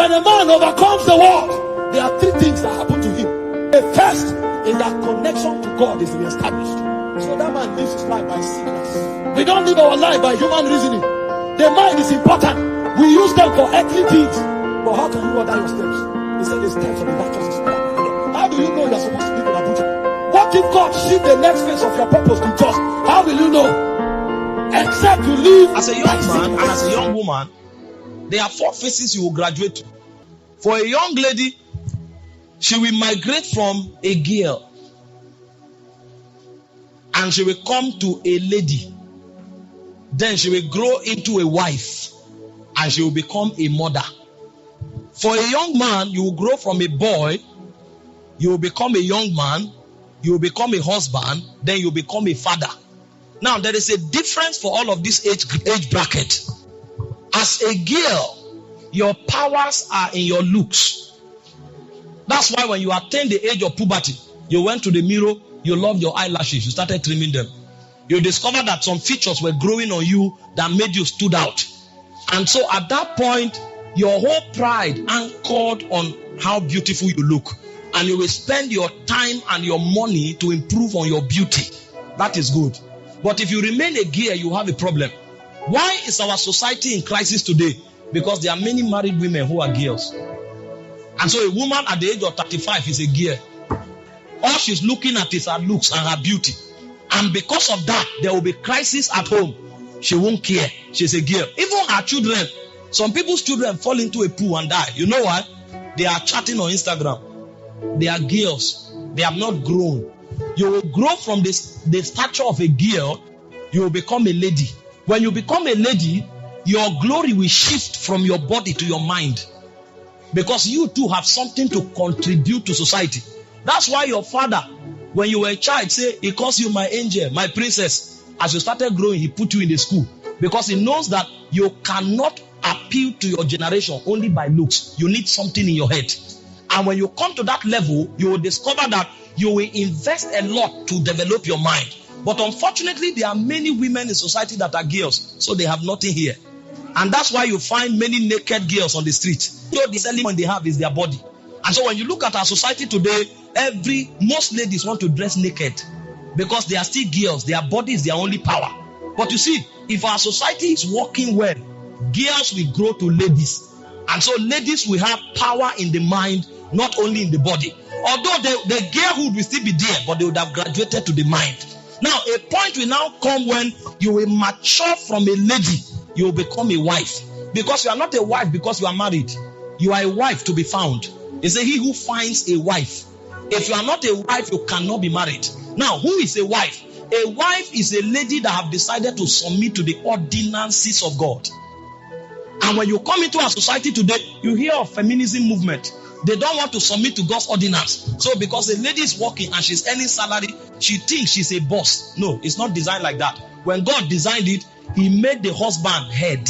When a man overcomes the world, there are three things that happen to him. The first is that connection to God is reestablished. So that man lives his life by sickness. We don't live our life by human reasoning. The mind is important. We use them for earthly things. But how can you order your steps? He said the steps of the righteous is ordered. How do you know you're supposed to live in Abuja? What if God shift the next phase of your purpose to just? How will you know? Except you live as a young man and as a young woman, there are 4 phases you will graduate to. For a young lady, she will migrate from a girl and she will come to a lady. Then she will grow into a wife and she will become a mother. For a young man, you will grow from a boy, you will become a young man, you will become a husband, then you will become a father. Now, there is a difference for all of this age bracket. As a girl, your powers are in your looks. That's why when you attain the age of puberty, you went to the mirror, you loved your eyelashes, you started trimming them. You discovered that some features were growing on you that made you stood out. And so at that point, your whole pride anchored on how beautiful you look. And you will spend your time and your money to improve on your beauty. That is good. But if you remain a girl, you have a problem. Why is our society in crisis today? Because there are many married women who are girls. And so a woman at the age of 35 is a girl. All she's looking at is her looks and her beauty. And because of that, there will be crisis at home. She won't care. She's a girl. Even her children. Some people's children fall into a pool and die. You know why? They are chatting on Instagram. They are girls. They have not grown. You will grow from the stature of a girl. You will become a lady. When you become a lady, your glory will shift from your body to your mind. Because you too have something to contribute to society. That's why your father, when you were a child, say, he calls you my angel, my princess. As you started growing, he put you in the school. Because he knows that you cannot appeal to your generation only by looks. You need something in your head. And when you come to that level, you will discover that you will invest a lot to develop your mind. But unfortunately, there are many women in society that are girls, so they have nothing here. And that's why you find many naked girls on the street. So the selling point they have is their body. And so when you look at our society today, most ladies want to dress naked because they are still girls. Their body is their only power. But you see, if our society is working well, girls will grow to ladies. And so ladies will have power in the mind, not only in the body. Although the girlhood will still be there, but they would have graduated to the mind. Now, a point will now come when you will mature from a lady, you will become a wife. Because you are not a wife because you are married. You are a wife to be found. They say he who finds a wife. If you are not a wife, you cannot be married. Now, who is a wife? A wife is a lady that have decided to submit to the ordinances of God. And when you come into our society today, you hear of feminism movement. They don't want to submit to God's ordinance. So because a lady is working and she's earning salary, she thinks she's a boss. No, it's not designed like that. When God designed it, he made the husband head.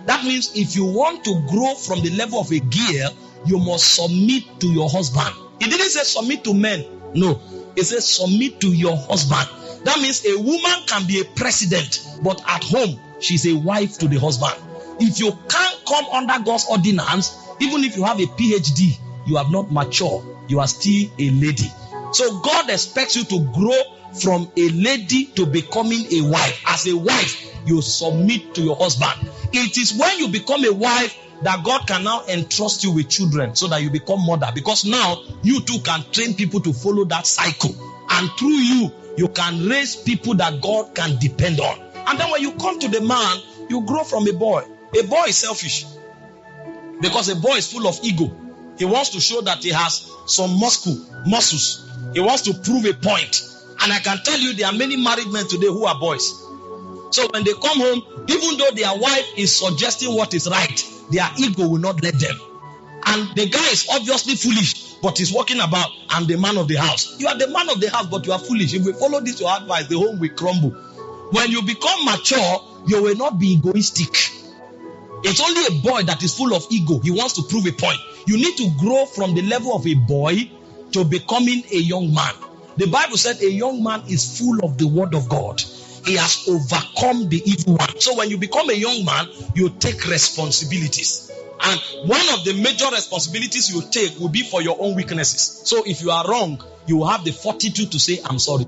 That means if you want to grow from the level of a girl, you must submit to your husband. It didn't say submit to men. No, it says submit to your husband. That means a woman can be a president, but at home, she's a wife to the husband. If you can't come under God's ordinance, even if you have a PhD, you have not matured. You are still a lady. So God expects you to grow from a lady to becoming a wife. As a wife, you submit to your husband. It is when you become a wife that God can now entrust you with children so that you become mother. Because now, you too can train people to follow that cycle. And through you, you can raise people that God can depend on. And then when you come to the man, you grow from a boy. A boy is selfish. Because a boy is full of ego. He wants to show that he has some muscles. He wants to prove a point. And I can tell you there are many married men today who are boys. So when they come home, even though their wife is suggesting what is right, their ego will not let them. And the guy is obviously foolish, but he's walking about, I'm the man of the house. You are the man of the house, but you are foolish. If we follow this your advice, the home will crumble. When you become mature, you will not be egoistic. It's only a boy that is full of ego. He wants to prove a point. You need to grow from the level of a boy to becoming a young man. The Bible said a young man is full of the word of God. He has overcome the evil one. So when you become a young man, you take responsibilities. And one of the major responsibilities you take will be for your own weaknesses. So if you are wrong, you will have the fortitude to say, I'm sorry.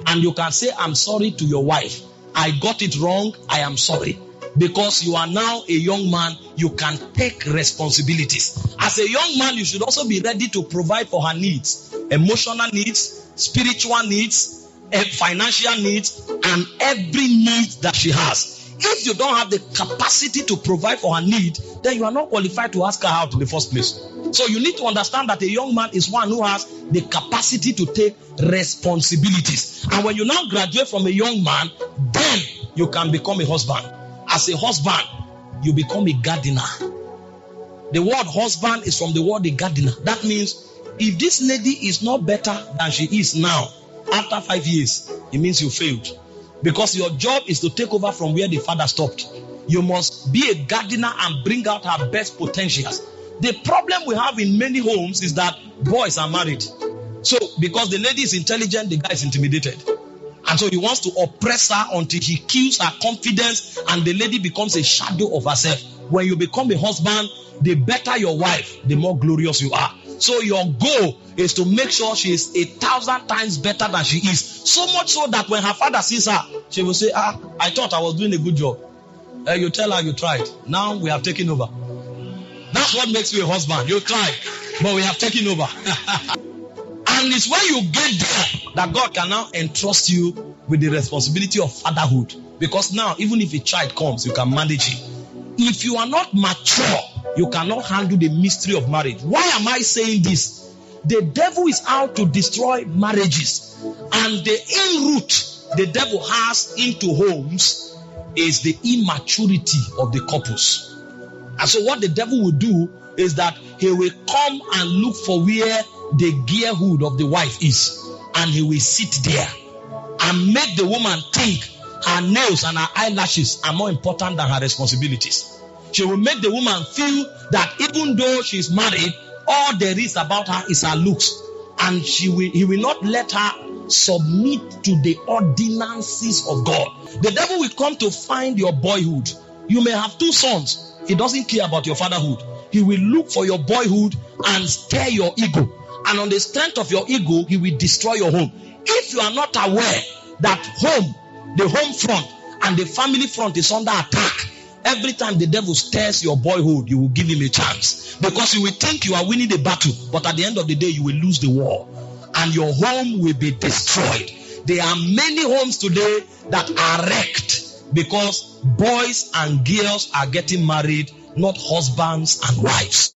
And you can say, I'm sorry to your wife. I got it wrong. I am sorry. Because you are now a young man, you can take responsibilities. As a young man, you should also be ready to provide for her needs, emotional needs, spiritual needs, financial needs, and every need that she has. If you don't have the capacity to provide for her need, then you are not qualified to ask her out in the first place. So you need to understand that a young man is one who has the capacity to take responsibilities. And when you now graduate from a young man, then you can become a husband. As a husband, you become a gardener. The word husband is from the word a gardener. That means if this lady is not better than she is now, after 5 years, it means you failed. Because your job is to take over from where the father stopped. You must be a gardener and bring out her best potentials. The problem we have in many homes is that boys are married. So because the lady is intelligent, the guy is intimidated. And so he wants to oppress her until he kills her confidence and the lady becomes a shadow of herself. When you become a husband, the better your wife, the more glorious you are. So your goal is to make sure she is 1,000 times better than she is. So much so that when her father sees her, she will say, I thought I was doing a good job. You tell her you tried. Now we have taken over. That's what makes you a husband. You tried, but we have taken over. And it's when you get there that God can now entrust you with the responsibility of fatherhood. Because now, even if a child comes, you can manage it. If you are not mature, you cannot handle the mystery of marriage. Why am I saying this? The devil is out to destroy marriages. And the in route the devil has into homes is the immaturity of the couples. And so what the devil will do is that he will come and look for where the gearhood of the wife is. And he will sit there and make the woman think her nails and her eyelashes are more important than her responsibilities. She will make the woman feel that even though she is married, all there is about her is her looks. And he will not let her submit to the ordinances of God. The devil will come to find your boyhood. You may have 2 sons. He doesn't care about your fatherhood. He will look for your boyhood and stir your ego. And on the strength of your ego, he will destroy your home. If you are not aware that the home front and the family front is under attack, every time the devil stirs your boyhood, you will give him a chance. Because you will think you are winning the battle, but at the end of the day, you will lose the war. And your home will be destroyed. There are many homes today that are wrecked because boys and girls are getting married, not husbands and wives.